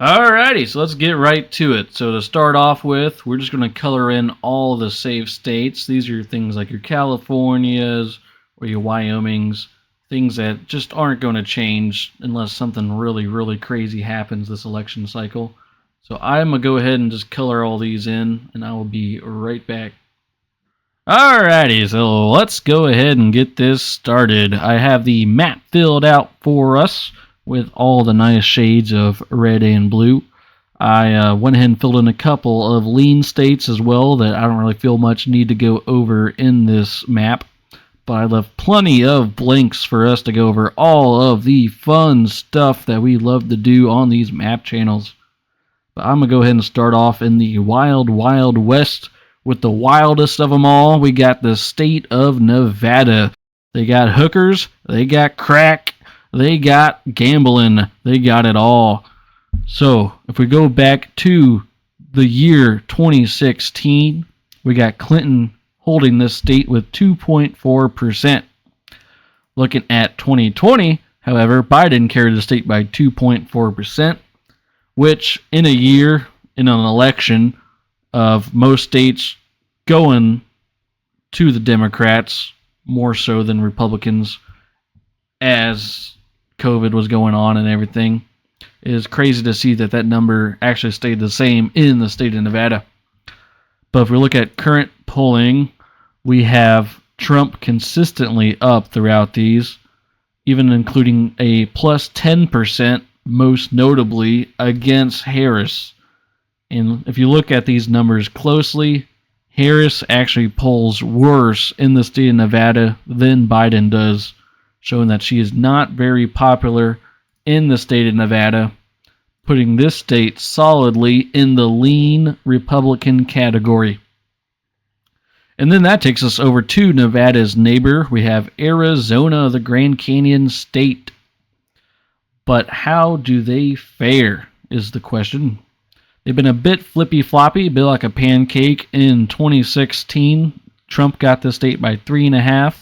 Alrighty, so let's get right to it. So to start off with, we're just going to color in all the safe states. These are things like your Californias or your Wyomings, things that just aren't going to change unless something really, really crazy happens this election cycle. So I'm going to go ahead and just color all these in, and I will be right back. Alrighty, so let's go ahead and get this started. I have the map filled out for us with all the nice shades of red and blue. I went ahead and filled in a couple of lean states as well that I don't really feel much need to go over in this map. But I left plenty of blanks for us to go over all of the fun stuff that we love to do on these map channels. But I'm going to go ahead and start off in the wild, wild west with the wildest of them all. We got the state of Nevada. They got hookers, they got crack, they got gambling, they got it all. So if we go back to the year 2016, we got Clinton holding this state with 2.4%. Looking at 2020, however, Biden carried the state by 2.4%, which in a year, in an election of most states going to the Democrats more so than Republicans as COVID was going on and everything, it is crazy to see that number actually stayed the same in the state of Nevada. But if we look at current polling, we have Trump consistently up throughout these, even including a plus 10%, most notably against Harris. And if you look at these numbers closely, Harris actually polls worse in the state of Nevada than Biden does, showing that she is not very popular in the state of Nevada, putting this state solidly in the lean Republican category. And then that takes us over to Nevada's neighbor. We have Arizona, the Grand Canyon state. But how do they fare is the question. They've been a bit flippy-floppy, a bit like a pancake. In 2016, Trump got the state by 3.5,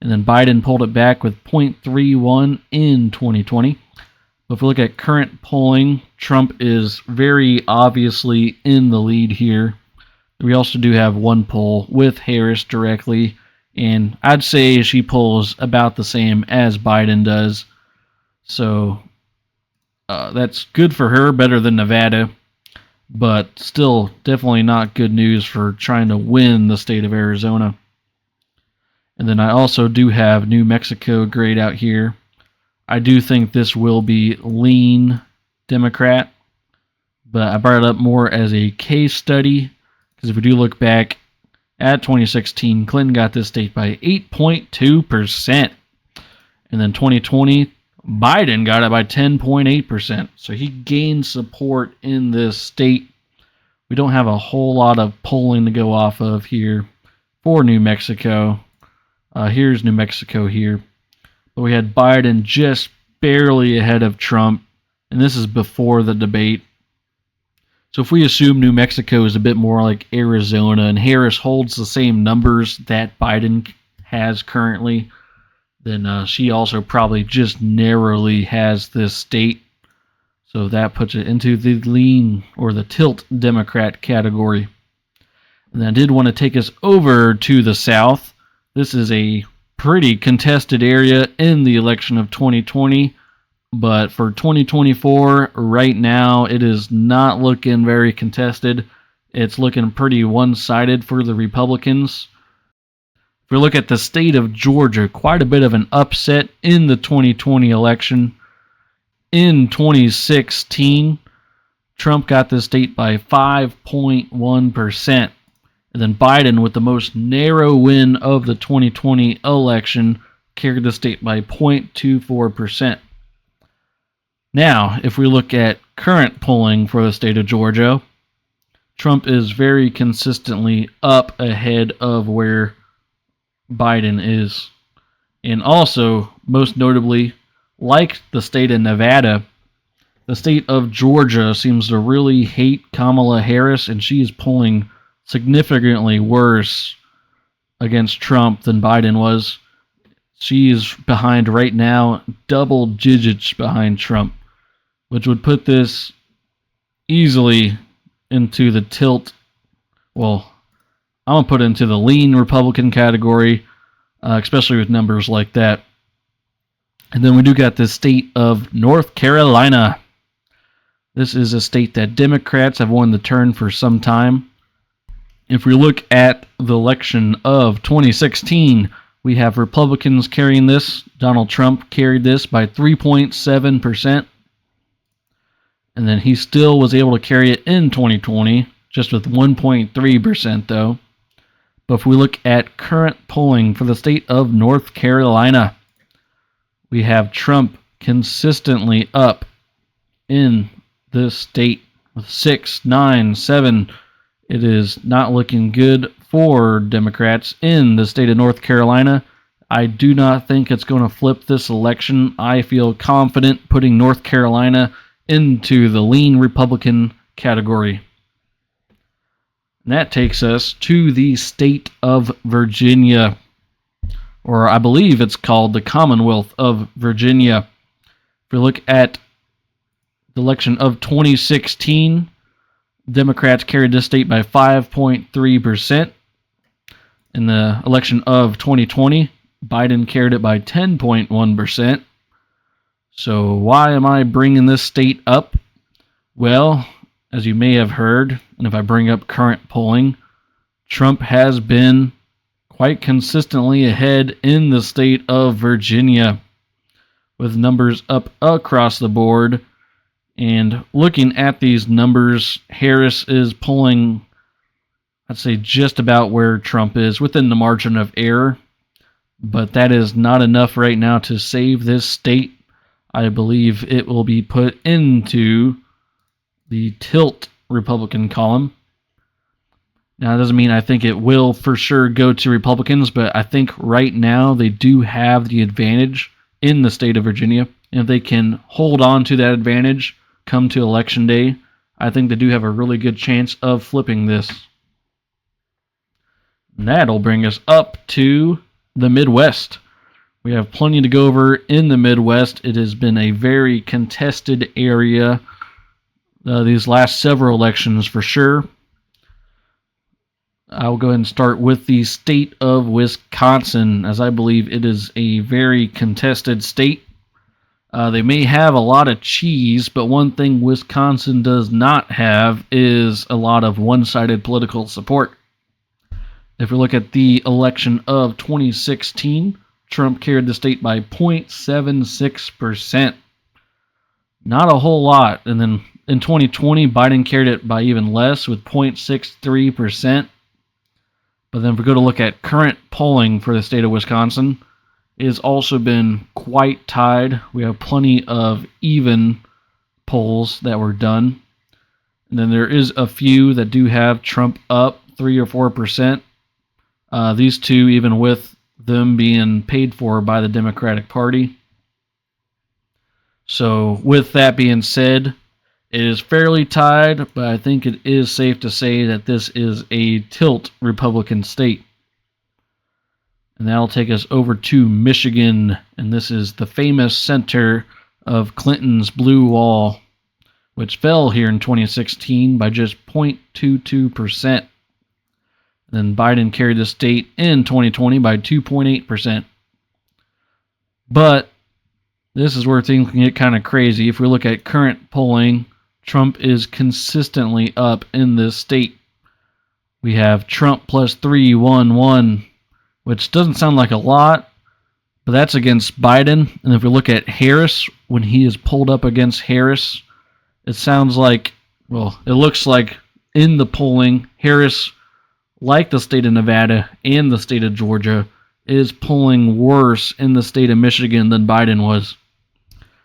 and then Biden pulled it back with 0.31 in 2020. But if we look at current polling, Trump is very obviously in the lead here. We also do have one poll with Harris directly, and I'd say she polls about the same as Biden does. So that's good for her, better than Nevada. But still, definitely not good news for trying to win the state of Arizona. And then I also do have New Mexico grayed out here. I do think this will be lean Democrat, but I brought it up more as a case study, because if we do look back at 2016, Clinton got this state by 8.2%. And then 2020, Biden got it by 10.8%. So he gained support in this state. We don't have a whole lot of polling to go off of here for New Mexico. Here's New Mexico here. But we had Biden just barely ahead of Trump, and this is before the debate. So if we assume New Mexico is a bit more like Arizona and Harris holds the same numbers that Biden has currently, then she also probably just narrowly has this state. So that puts it into the lean or the tilt Democrat category. And I did want to take us over to the South. This is a pretty contested area in the election of 2020. But for 2024, right now, it is not looking very contested. It's looking pretty one-sided for the Republicans. If we look at the state of Georgia, quite a bit of an upset in the 2020 election. In 2016, Trump got the state by 5.1%. And then Biden, with the most narrow win of the 2020 election, carried the state by 0.24%. Now, if we look at current polling for the state of Georgia, Trump is very consistently up ahead of where Biden is. And also, most notably, like the state of Nevada, the state of Georgia seems to really hate Kamala Harris, and she is polling significantly worse against Trump than Biden was. She is behind right now, double digits behind Trump, which would put this easily into the tilt. Well, I'm going to put it into the lean Republican category, especially with numbers like that. And then we do got the state of North Carolina. This is a state that Democrats have won the turn for some time. If we look at the election of 2016, we have Republicans carrying this. Donald Trump carried this by 3.7%. And then he still was able to carry it in 2020, just with 1.3% though. But if we look at current polling for the state of North Carolina, we have Trump consistently up in this state with 6, 9, 7. It is not looking good for Democrats in the state of North Carolina. I do not think it's going to flip this election. I feel confident putting North Carolina into the lean Republican category. And that takes us to the state of Virginia, or I believe it's called the Commonwealth of Virginia. If we look at the election of 2016, Democrats carried this state by 5.3%. In the election of 2020, Biden carried it by 10.1%. So why am I bringing this state up? Well, as you may have heard, and if I bring up current polling, Trump has been quite consistently ahead in the state of Virginia, with numbers up across the board. And looking at these numbers, Harris is polling, I'd say, just about where Trump is, within the margin of error. But that is not enough right now to save this state. I believe it will be put into the tilt Republican column. Now, it doesn't mean I think it will for sure go to Republicans, but I think right now they do have the advantage in the state of Virginia. And if they can hold on to that advantage come to Election Day, I think they do have a really good chance of flipping this. And that'll bring us up to the Midwest. We have plenty to go over in the Midwest. It has been a very contested area these last several elections for sure. I'll go ahead and start with the state of Wisconsin, as I believe it is a very contested state. They may have a lot of cheese, but one thing Wisconsin does not have is a lot of one-sided political support. If we look at the election of 2016, Trump carried the state by 0.76%. Not a whole lot. And then in 2020, Biden carried it by even less with 0.63%. But then if we go to look at current polling for the state of Wisconsin, it has also been quite tied. We have plenty of even polls that were done. And then there is a few that do have Trump up 3 or 4%. These two, even with them being paid for by the Democratic Party. So with that being said, it is fairly tied, but I think it is safe to say that this is a tilt Republican state. And that'll take us over to Michigan, and this is the famous center of Clinton's blue wall, which fell here in 2016 by just 0.22%. Then Biden carried the state in 2020 by 2.8%. But this is where things can get kind of crazy. If we look at current polling, Trump is consistently up in this state. We have Trump plus 311, which doesn't sound like a lot, but that's against Biden. And if we look at Harris, when he is pulled up against Harris, it sounds like, well, it looks like in the polling, Harris, like the state of Nevada and the state of Georgia, is polling worse in the state of Michigan than Biden was,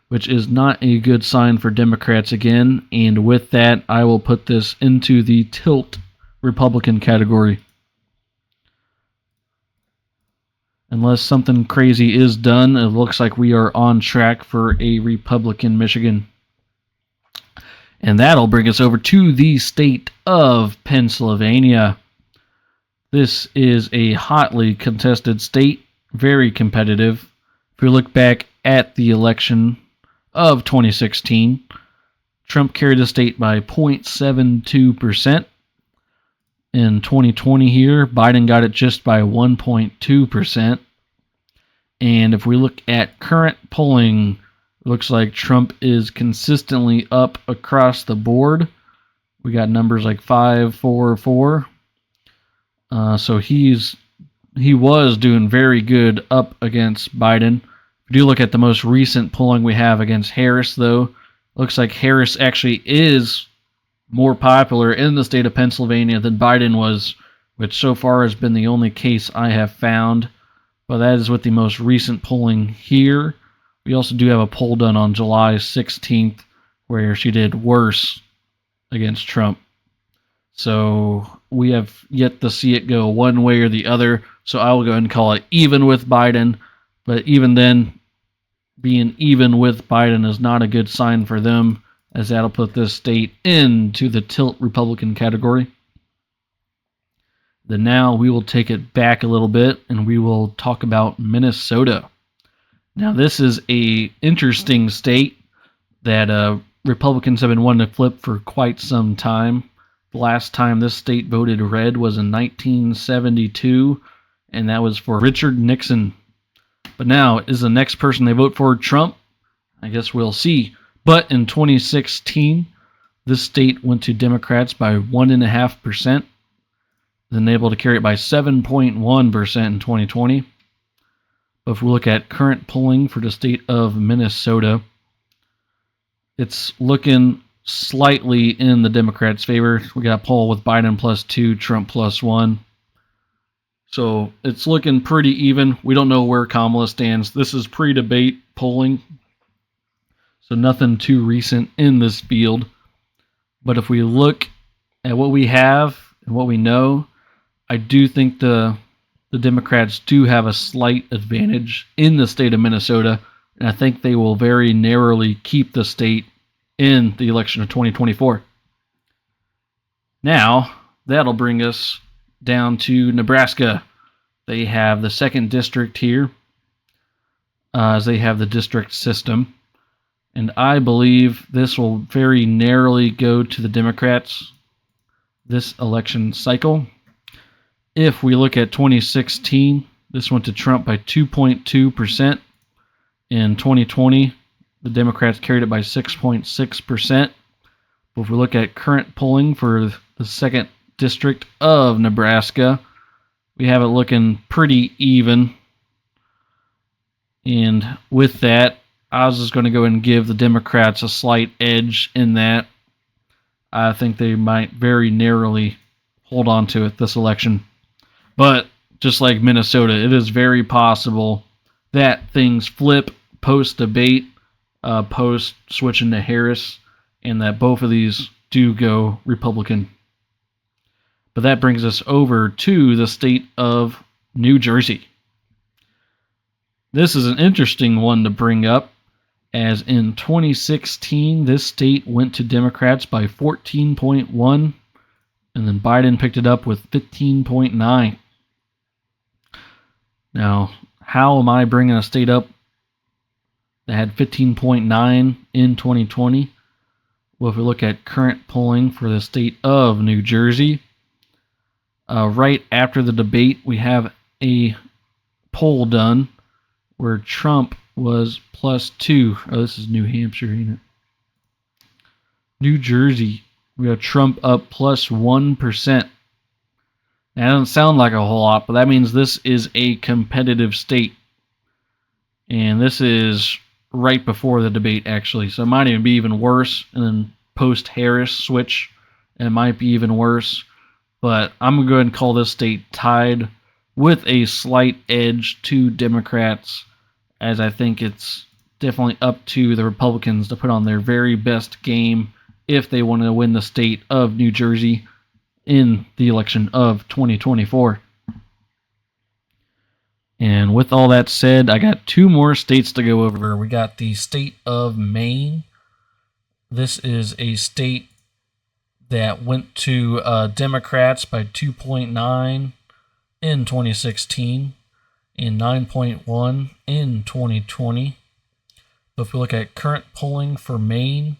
which is not a good sign for Democrats again. And with that, I will put this into the tilt Republican category. Unless something crazy is done, it looks like we are on track for a Republican Michigan. And that'll bring us over to the state of Pennsylvania. This is a hotly contested state, very competitive. If we look back at the election of 2016, Trump carried the state by 0.72%. In 2020 here, Biden got it just by 1.2%. And if we look at current polling, it looks like Trump is consistently up across the board. We got numbers like 544. So he was doing very good up against Biden. If you do look at the most recent polling we have against Harris, though, looks like Harris actually is more popular in the state of Pennsylvania than Biden was, which so far has been the only case I have found. But that is with the most recent polling here. We also do have a poll done on July 16th where she did worse against Trump. So we have yet to see it go one way or the other. So I will go ahead and call it even with Biden. But even then, being even with Biden is not a good sign for them, as that'll put this state into the tilt Republican category. Then now we will take it back a little bit and we will talk about Minnesota. Now this is a interesting state that Republicans have been wanting to flip for quite some time. The last time this state voted red was in 1972, and that was for Richard Nixon. But now, is the next person they vote for Trump? I guess we'll see. But in 2016, this state went to Democrats by 1.5%, then able to carry it by 7.1% in 2020. But if we look at current polling for the state of Minnesota, it's looking slightly in the Democrats' favor. We got a poll with Biden +2, Trump +1. So it's looking pretty even. We don't know where Kamala stands. This is pre-debate polling, so nothing too recent in this field. But if we look at what we have and what we know, I do think the Democrats do have a slight advantage in the state of Minnesota, and I think they will very narrowly keep the state in the election of 2024. Now, that'll bring us down to Nebraska. They have the 2nd district here, as they have the district system. And I believe this will very narrowly go to the Democrats this election cycle. If we look at 2016, this went to Trump by 2.2%. In 2020, the Democrats carried it by 6.6%. But if we look at current polling for the 2nd district of Nebraska, we have it looking pretty even. And with that, I was just going to go and give the Democrats a slight edge in that. I think they might very narrowly hold on to it this election. But just like Minnesota, it is very possible that things flip post-debate, post-switching to Harris, and that both of these do go Republican. But that brings us over to the state of New Jersey. This is an interesting one to bring up, as in 2016, this state went to Democrats by 14.1, and then Biden picked it up with 15.9. Now, how am I bringing a state up that had 15.9 in 2020? Well, if we look at current polling for the state of New Jersey, right after the debate, we have a poll done where Trump was +2. Oh, this is New Hampshire, ain't it? New Jersey, we have Trump up +1%. That doesn't sound like a whole lot, but that means this is a competitive state. And this is right before the debate, actually. So it might even be even worse. And then post-Harris switch, it might be even worse. But I'm going to go ahead and call this state tied with a slight edge to Democrats, as I think it's definitely up to the Republicans to put on their very best game if they want to win the state of New Jersey in the election of 2024. And with all that said, I got 2 more states to go over. We got the state of Maine. This is a state that went to Democrats by 2.9 in 2016 and 9.1 in 2020. But if we look at current polling for Maine,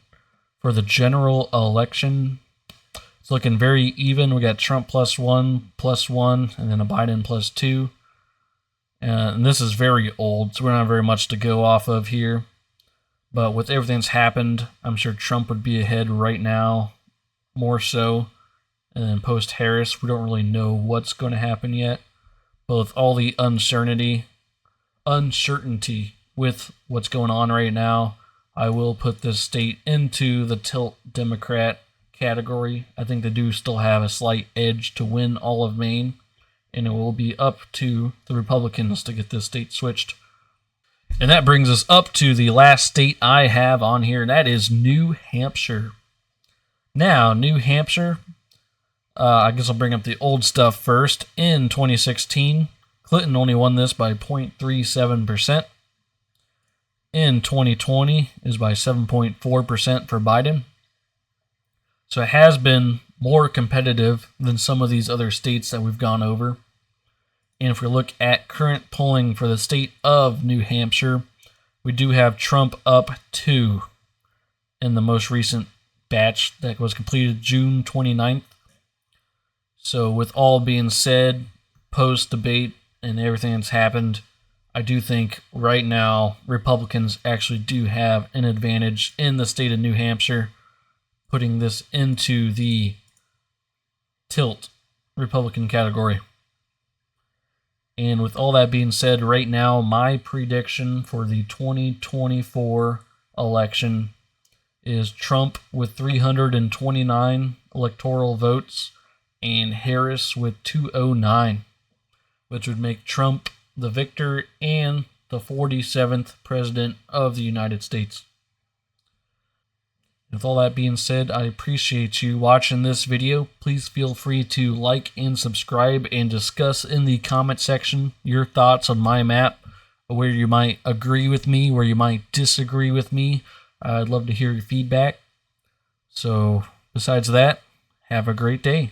For the general election, it's looking very even. We got Trump +1, and then a Biden +2. And this is very old, so we don't have very much to go off of here. But with everything that's happened, I'm sure Trump would be ahead right now, more so. And then post-Harris, we don't really know what's going to happen yet. But with all the uncertainty with what's going on right now, I will put this state into the tilt Democrat category. I think they do still have a slight edge to win all of Maine, and it will be up to the Republicans to get this state switched. And that brings us up to the last state I have on here, and that is New Hampshire. Now, New Hampshire, I guess I'll bring up the old stuff first. In 2016, Clinton only won this by 0.37%. In 2020 is by 7.4% for Biden. So it has been more competitive than some of these other states that we've gone over. And if we look at current polling for the state of New Hampshire, we do have Trump up 2 in the most recent batch that was completed June 29th. So with all being said, post-debate and everything that's happened, I do think right now Republicans actually do have an advantage in the state of New Hampshire, putting this into the tilt Republican category. And with all that being said, right now my prediction for the 2024 election is Trump with 329 electoral votes and Harris with 209, which would make Trump the victor and the 47th president of the United States. With all that being said, I appreciate you watching this video. Please feel free to like and subscribe and discuss in the comment section your thoughts on my map, where you might agree with me, where you might disagree with me. I'd love to hear your feedback. So, besides that, have a great day.